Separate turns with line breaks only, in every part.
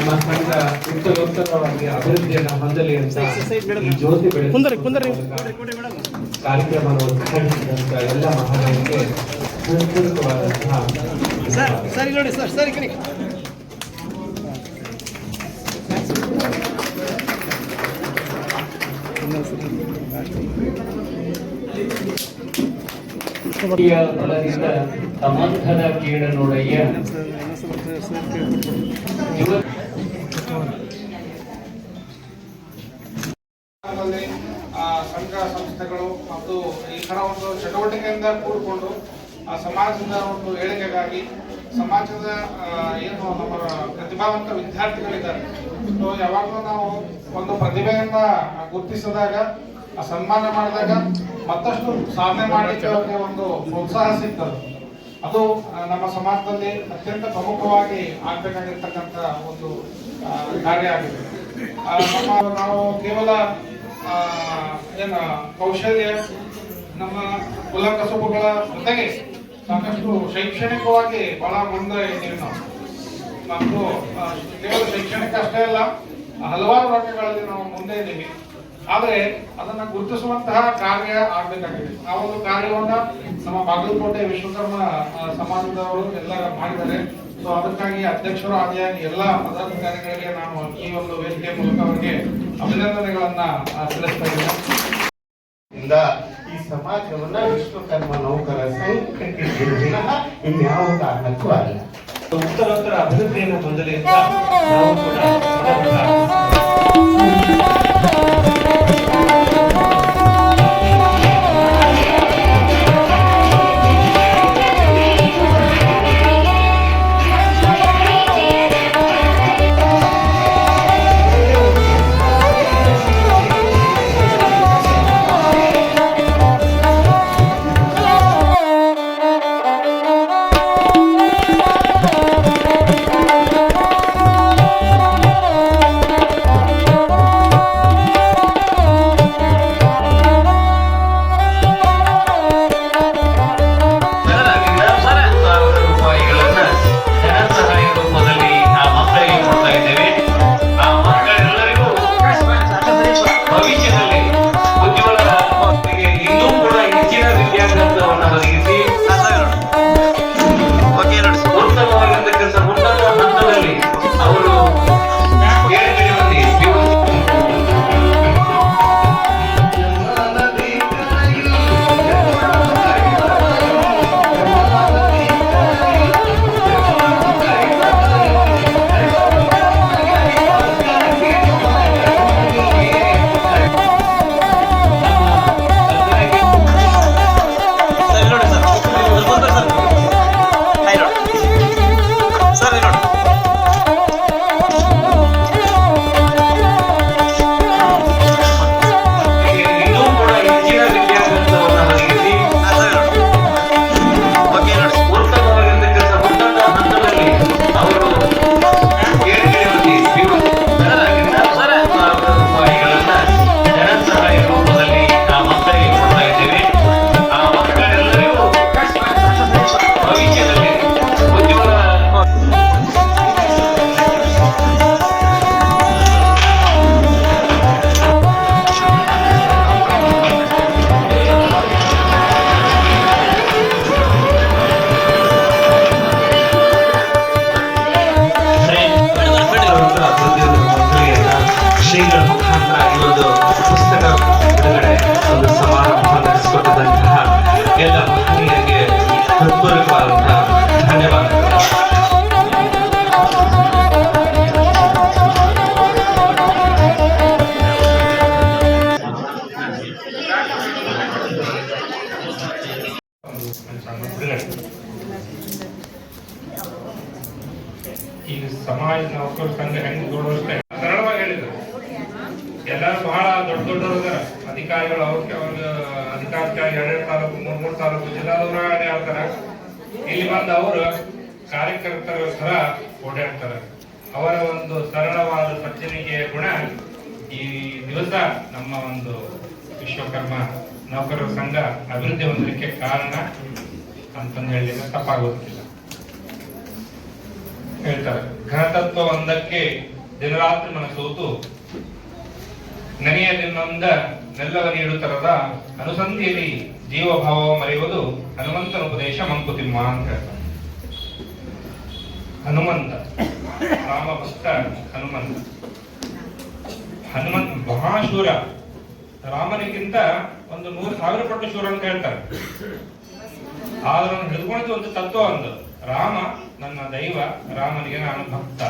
ನಮ್ಮ ಸಂಘ ಉತ್ತರೋತ್ತರವಾಗಿ ಅಭಿವೃದ್ಧಿಯನ್ನು ಹೊಂದಲಿ ಅಂತ ಈ ಜ್ಯೋತಿ ಬೆಳೆಸಿ ಕಾರ್ಯಕ್ರಮವನ್ನು ಉದ್ಘಾಟಿಸಿದಂತ ಎಲ್ಲ ಮಹಾನವರಿಗೆ ಹೃತ್ಪೂರ್ವಕವಾದಂತಹ
ನೋಡಿ ಸರ್ ಸರಿ ಕಣಿ
ಬಲದಿಂದ ಸಮಂಥದ ಕೀಡನೊಡೆಯ
ಸಂಘ ಸಂಸ್ಥೆಗಳು ಮತ್ತು ಈ ತರ ಒಂದು ಚಟುವಟಿಕೆಯಿಂದ ಕೂಡಿಕೊಂಡು ಸಮಾಜದ ಒಂದು ಏಳಿಗೆಗಾಗಿ ಸಮಾಜದ ಏನು ನಮ್ಮ ಪ್ರತಿಭಾವಂತ ವಿದ್ಯಾರ್ಥಿಗಳಿದ್ದಾರೆ ಸೊ ಯಾವಾಗಲೂ ನಾವು ಒಂದು ಪ್ರತಿಭೆಯಿಂದ ಗುರುತಿಸಿದಾಗ ಸನ್ಮಾನ ಮಾಡಿದಾಗ ಮತ್ತಷ್ಟು ಸಾಧನೆ ಮಾಡಲಿಕ್ಕೆ ಅವರಿಗೆ ಒಂದು ಪ್ರೋತ್ಸಾಹ ಸಿಗ್ತದೆ. ಅದು ನಮ್ಮ ಸಮಾಜದಲ್ಲಿ ಅತ್ಯಂತ ಪ್ರಮುಖವಾಗಿ ಆಗ್ಬೇಕಾಗಿರ್ತಕ್ಕಂಥ ಒಂದು ಕಾರ್ಯ ಆಗಿದೆ. ನಾವು ಕೇವಲ ಏನು ಕೌಶಲ್ಯ ನಮ್ಮ ಕುಲಕಸುಬುಗಳ ಜೊತೆಗೆ ಸಾಕಷ್ಟು ಶೈಕ್ಷಣಿಕವಾಗಿ ಬಹಳ ಮುಂದೆ ಇದ್ದೀವಿ ನಾವು. ಮತ್ತು ಕೇವಲ ಶೈಕ್ಷಣಿಕ ಅಷ್ಟೇ ಅಲ್ಲ, ಹಲವಾರು ರಂಗಗಳಲ್ಲಿ ನಾವು ಮುಂದೆ ಇದ್ದೀವಿ. ಆದರೆ ಅದನ್ನ ಗುರುತಿಸುವಂತಹ ಕಾರ್ಯ ಆಗ್ಬೇಕಾಗಿದೆ. ಆ ಒಂದು ಕಾರ್ಯವನ್ನ ನಮ್ಮ ಬಾಗಲಕೋಟೆ ವಿಶ್ವಕರ್ಮ ಸಮಾಜದವರು ಎಲ್ಲ ಮಾಡಿದ್ದಾರೆ. ಸೊ ಅದಕ್ಕಾಗಿ ಅಧ್ಯಕ್ಷರು ಆದಿಯಾಗಿ ಎಲ್ಲ ಪದಾಧಿಕಾರಿಗಳಿಗೆ ನಾನು ಈ ಒಂದು ವೇದಿಕೆ ಮೂಲಕ ಅವರಿಗೆ ಅಭಿನಂದನೆಗಳನ್ನ ತಿಳಿಸ್ತಾ ಇದ್ದೇನೆ.
ಈ ಸಮಾಜವನ್ನ ವಿಶ್ವಕರ್ಮ ನೌಕರ ಸಂಘಕ್ಕೆ ವಿನಃ ಇನ್ಯಾವ ಕಾರಣಕ್ಕೂ ಅಲ್ಲ.
ಉತ್ತರೋತ್ತರ ಅಭಿವೃದ್ಧಿಯನ್ನು ಹೊಂದಲಿ ಅಂತ ನಾವು ಕೂಡ
ಈಗ ಸಮಾಜ ನೌಕರ ಸಂಘ ಹೆಂಗ್ ದೊಡ್ಡವಷ್ಟೇ ಸರಳವಾಗಿ ಹೇಳಿದ್ರು. ಎಲ್ಲರೂ ಬಹಳ ದೊಡ್ಡ ದೊಡ್ಡವ್ರ ಅಧಿಕಾರಿಗಳು, ಅವ್ರಿಗೆ ಅಧಿಕಾರಿಗಳು 2 ತಾಲೂಕು 3 ತಾಲೂಕು ಜಿಲ್ಲಾದವ್ರ ಹೇಳ್ತಾರ. ಇಲ್ಲಿ ಬಂದು ಅವರು ಕಾರ್ಯಕರ್ತರ ತರ ಓಡಾಡ್ತಾರ. ಅವರ ಒಂದು ಸರಳವಾದ ಸಜ್ಜನಿಕೆಯ ಗುಣ ಈ ದಿವಸ ನಮ್ಮ ಒಂದು ವಿಶ್ವಕರ್ಮ ನೌಕರರ ಸಂಘ ಅಭಿವೃದ್ಧಿ ಹೊಂದಲಿಕ್ಕೆ ಕಾರಣ ಅಂತಂದು ಹೇಳಿದ್ರೆ ತಪ್ಪಾಗೋದಿಲ್ಲ. ಹೇಳ್ತಾರೆ ಘನತತ್ವ ಒಂದಕ್ಕೆ ದಿನರಾತ್ರಿ ಮನಸೋತು ನೆನೆಯದಿನ್ನೊಂದ ನೆಲ್ಲವ ನೀಡುತ್ತರದ ಅನುಸಂಧಿಯಲ್ಲಿ ಜೀವಭಾವ ಮರೆಯುವುದು ಹನುಮಂತನ ಉಪದೇಶ ಮಂಕುತಿಮ್ಮ ಅಂತ ಹೇಳ್ತಾರೆ. ಹನುಮಂತ ರಾಮಭಕ್ತ ಹನುಮಂತ. ಹನುಮಂತ ಮಹಾಶೂರ, ರಾಮನಿಗಿಂತ ಒಂದು 100,000 ಪಟ್ಟು ಶೂರ ಅಂತ ಹೇಳ್ತಾರೆ. ಆದ್ರೆ ಅವನು ಹಿಡ್ಕೊಂಡಿದ್ದು ಒಂದು ತತ್ವ, ಒಂದು ರಾಮ ನನ್ನ ದೈವ, ರಾಮನಿಗೆ ನಾನು ಭಕ್ತ.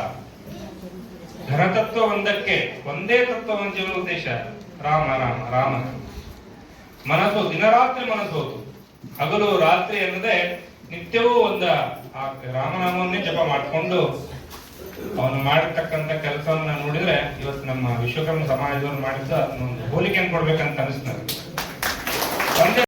ಘನತತ್ವ ಒಂದಕ್ಕೆ ಒಂದೇ ತತ್ವ, ಒಂದು ಜೀವನ ಉದ್ದೇಶ ರಾಮ ರಾಮ ರಾಮ. ಮನಸ್ಸು ದಿನರಾತ್ರಿ ಮನಸ್ಸೋತು, ಹಗಲು ರಾತ್ರಿ ಅನ್ನದೆ ನಿತ್ಯವೂ ಒಂದು ಆ ರಾಮನಾಮವನ್ನೇ ಜಪ ಮಾಡಿಕೊಂಡು ಅವನು ಮಾಡಿರ್ತಕ್ಕಂಥ ಕೆಲಸವನ್ನ ನೋಡಿದ್ರೆ ಇವತ್ತು ನಮ್ಮ ವಿಶ್ವಕರ್ಮ ಸಮಾಜದವ್ರು ಮಾಡಿದ್ದ ಒಂದು ಹೋಲಿಕೆ ಕೊಡ್ಬೇಕಂತ ಅನಿಸ್ತು ನನಗೆ. ಒಂದೇ